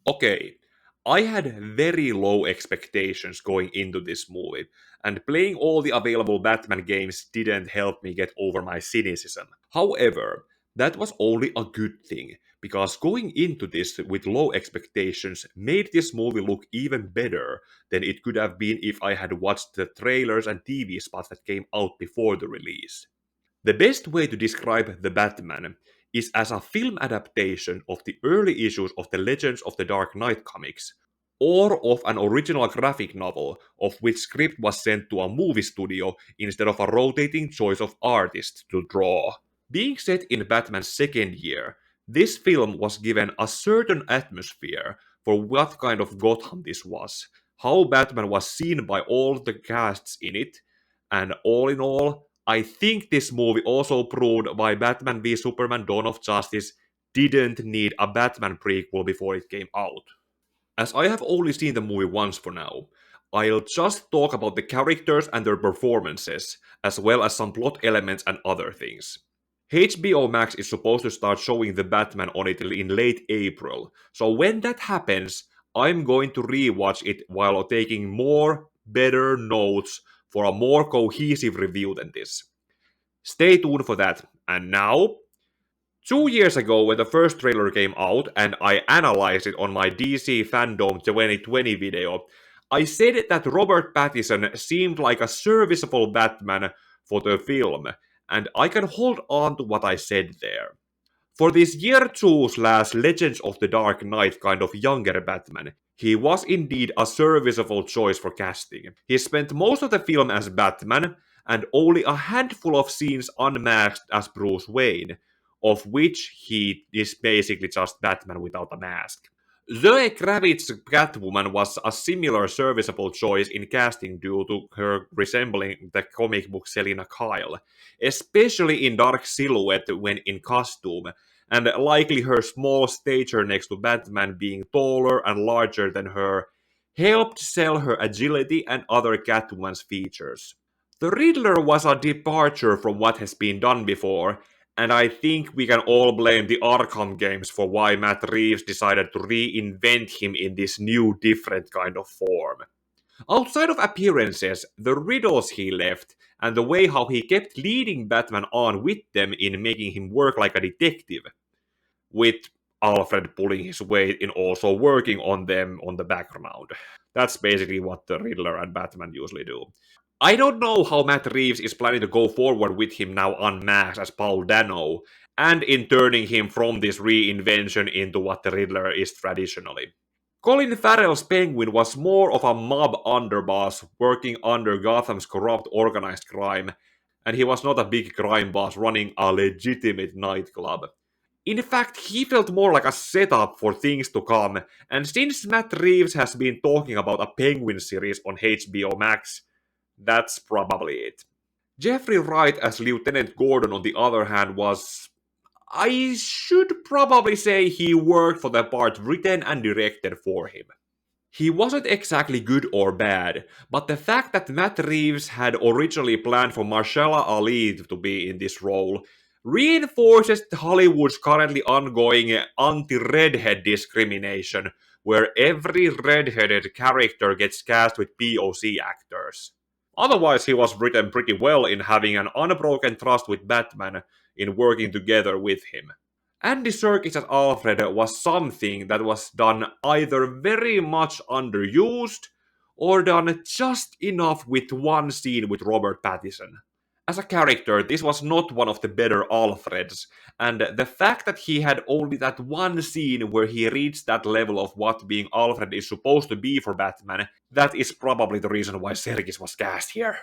Okay, I had very low expectations going into this movie, and playing all the available Batman games didn't help me get over my cynicism. However, that was only a good thing, because going into this with low expectations made this movie look even better than it could have been if I had watched the trailers and TV spots that came out before the release. The best way to describe The Batman is as a film adaptation of the early issues of the Legends of the Dark Knight comics, or of an original graphic novel of which script was sent to a movie studio instead of a rotating choice of artists to draw. Being set in Batman's second year, this film was given a certain atmosphere for what kind of Gotham this was, how Batman was seen by all the casts in it, and all in all, I think this movie also proved why Batman v Superman Dawn of Justice didn't need a Batman prequel before it came out. As I have only seen the movie once for now, I'll just talk about the characters and their performances, as well as some plot elements and other things. HBO Max is supposed to start showing the Batman on it in late April, so when that happens, I'm going to rewatch it while taking more, better notes for a more cohesive review than this. Stay tuned for that. And now, 2 years ago, when the first trailer came out and I analyzed it on my DC Fandom 2020 video, I said that Robert Pattinson seemed like a serviceable Batman for the film, and I can hold on to what I said there. For this year 2 slash Legends of the Dark Knight kind of younger Batman, he was indeed a serviceable choice for casting. He spent most of the film as Batman, and only a handful of scenes unmasked as Bruce Wayne, of which he is basically just Batman without a mask. Zoe Kravitz's Catwoman was a similar serviceable choice in casting due to her resembling the comic book Selina Kyle, especially in dark silhouette when in costume, and likely her small stature next to Batman being taller and larger than her helped sell her agility and other Catwoman's features. The Riddler was a departure from what has been done before, and I think we can all blame the Arkham games for why Matt Reeves decided to reinvent him in this new, different kind of form. Outside of appearances, the riddles he left, and the way how he kept leading Batman on with them in making him work like a detective, with Alfred pulling his weight in also working on them on the background. That's basically what the Riddler and Batman usually do. I don't know how Matt Reeves is planning to go forward with him now unmasked as Paul Dano, and in turning him from this reinvention into what the Riddler is traditionally. Colin Farrell's Penguin was more of a mob underboss working under Gotham's corrupt organized crime, and he was not a big crime boss running a legitimate nightclub. In fact, he felt more like a setup for things to come, and since Matt Reeves has been talking about a Penguin series on HBO Max, that's probably it. Jeffrey Wright as Lieutenant Gordon, on the other hand, was. I should probably say he worked for the part written and directed for him. He wasn't exactly good or bad, but the fact that Matt Reeves had originally planned for Marshala Ali to be in this role reinforces Hollywood's currently ongoing anti-redhead discrimination, where every redheaded character gets cast with POC actors. Otherwise, he was written pretty well in having an unbroken trust with Batman in working together with him. Andy Serkis as Alfred was something that was done either very much underused or done just enough with one scene with Robert Pattinson. As a character, this was not one of the better Alfreds, and the fact that he had only that one scene where he reached that level of what being Alfred is supposed to be for Batman, that is probably the reason why Serkis was cast here.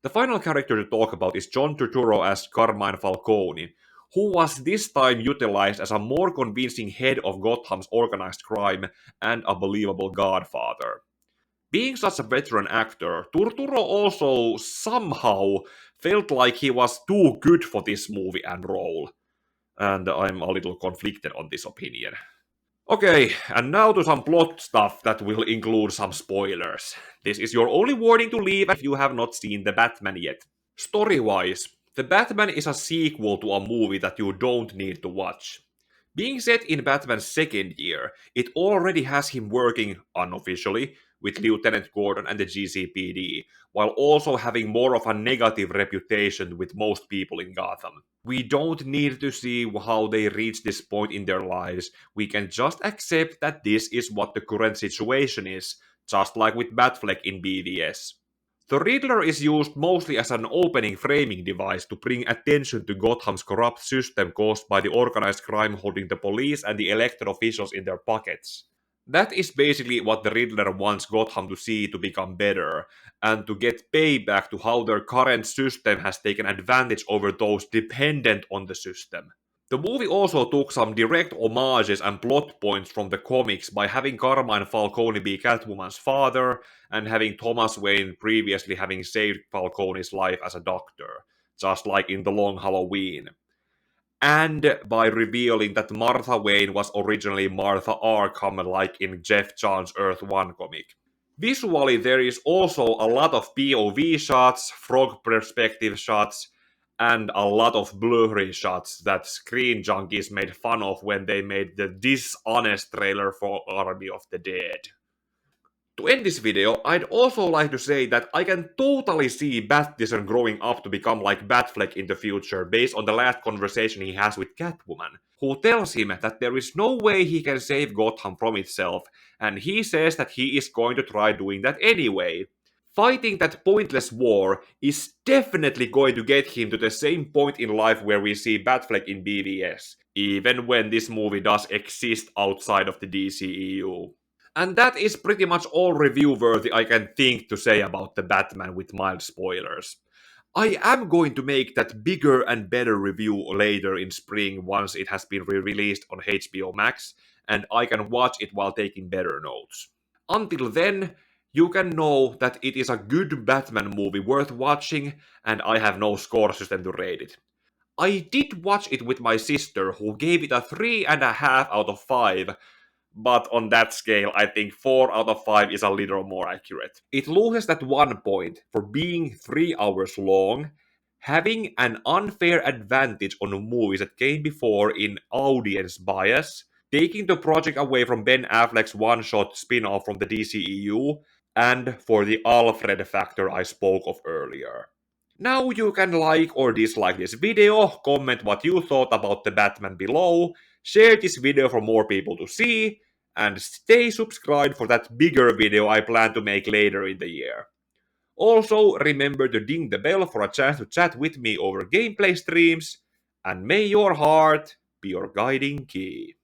The final character to talk about is John Turturro as Carmine Falcone, who was this time utilized as a more convincing head of Gotham's organized crime and a believable godfather. Being such a veteran actor, Turturro also somehow felt like he was too good for this movie and role, and I'm a little conflicted on this opinion. Okay, and now to some plot stuff that will include some spoilers. This is your only warning to leave if you have not seen The Batman yet. Story-wise, The Batman is a sequel to a movie that you don't need to watch. Being set in Batman's second year, it already has him working unofficially with Lieutenant Gordon and the GCPD, while also having more of a negative reputation with most people in Gotham. We don't need to see how they reach this point in their lives, we can just accept that this is what the current situation is, just like with Batfleck in BVS. The Riddler is used mostly as an opening framing device to bring attention to Gotham's corrupt system caused by the organized crime holding the police and the elected officials in their pockets. That is basically what the Riddler wants Gotham to see to become better, and to get payback to how their current system has taken advantage over those dependent on the system. The movie also took some direct homages and plot points from the comics by having Carmine Falcone be Catwoman's father, and having Thomas Wayne previously having saved Falcone's life as a doctor, just like in The Long Halloween. And by revealing that Martha Wayne was originally Martha Arkham, like in Jeff Johns' Earth 1 comic. Visually, there is also a lot of POV shots, frog perspective shots, and a lot of blurry shots that Screen Junkies made fun of when they made the dishonest trailer for Army of the Dead. To end this video, I'd also like to say that I can totally see Battison growing up to become like Batfleck in the future based on the last conversation he has with Catwoman, who tells him that there is no way he can save Gotham from itself, and he says that he is going to try doing that anyway. Fighting that pointless war is definitely going to get him to the same point in life where we see Batfleck in BVS, even when this movie does exist outside of the DCEU. And that is pretty much all review worthy I can think to say about the Batman with mild spoilers. I am going to make that bigger and better review later in spring once it has been re-released on HBO Max, and I can watch it while taking better notes. Until then, you can know that it is a good Batman movie worth watching, and I have no score system to rate it. I did watch it with my sister, who gave it a 3.5 out of 5, but on that scale, I think 4 out of 5 is a little more accurate. It loses that one point for being 3 hours long, having an unfair advantage on movies that came before in audience bias, taking the project away from Ben Affleck's one-shot spin-off from the DCEU, and for the Alfred factor I spoke of earlier. Now you can like or dislike this video, comment what you thought about the Batman below, share this video for more people to see, and stay subscribed for that bigger video I plan to make later in the year. Also, remember to ding the bell for a chance to chat with me over gameplay streams, and may your heart be your guiding key.